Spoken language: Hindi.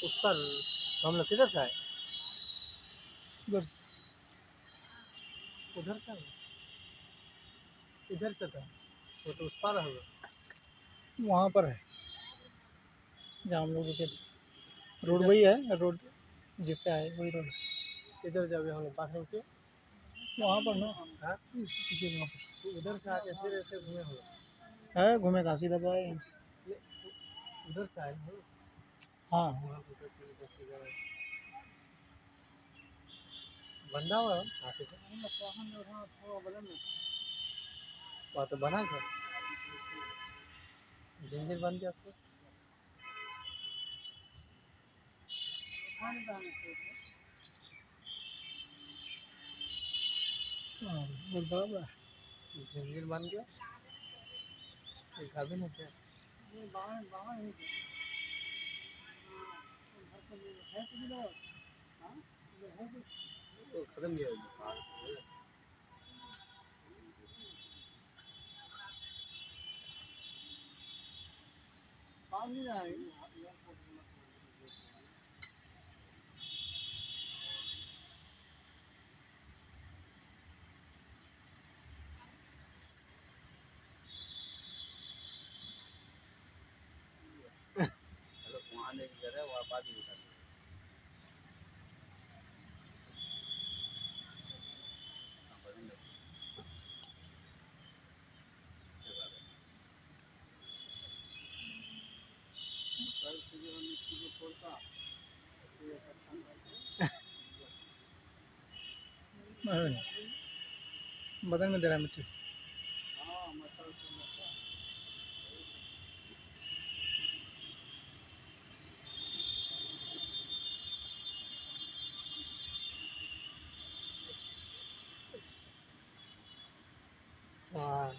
उस पर हम लोग किधर से आए? उधर से उधर से आए? इधर से था वो तो उस पार होगा। वहाँ पर है जहाँ हम लोग रुके थे। रोड वही है, रोड जिससे आए वही रोड। इधर जब हम लोग बाथरूम के वहाँ पर ना हाँ पीछे वहाँ पर उधर से आके फिर ऐसे घूमे हम लोग। है, घूमेगा सीधा तो आएगा यहाँ से। उधर से आए हम लोग। हाँ वहाँ पे तो फिर उधर से गए। बंदा हुआ आके से वहाँ तो बना था, जंजीर बन गया उसको। बहुत बड़ा बड़ा है। जंजीर बन गया, देखा भी नहीं क्या। वो खत्म गया वहाँ नहीं जा रहा, वहाँ बाद में दिखा देंगे। बदन में दे रहा है मिट्टी। हाँ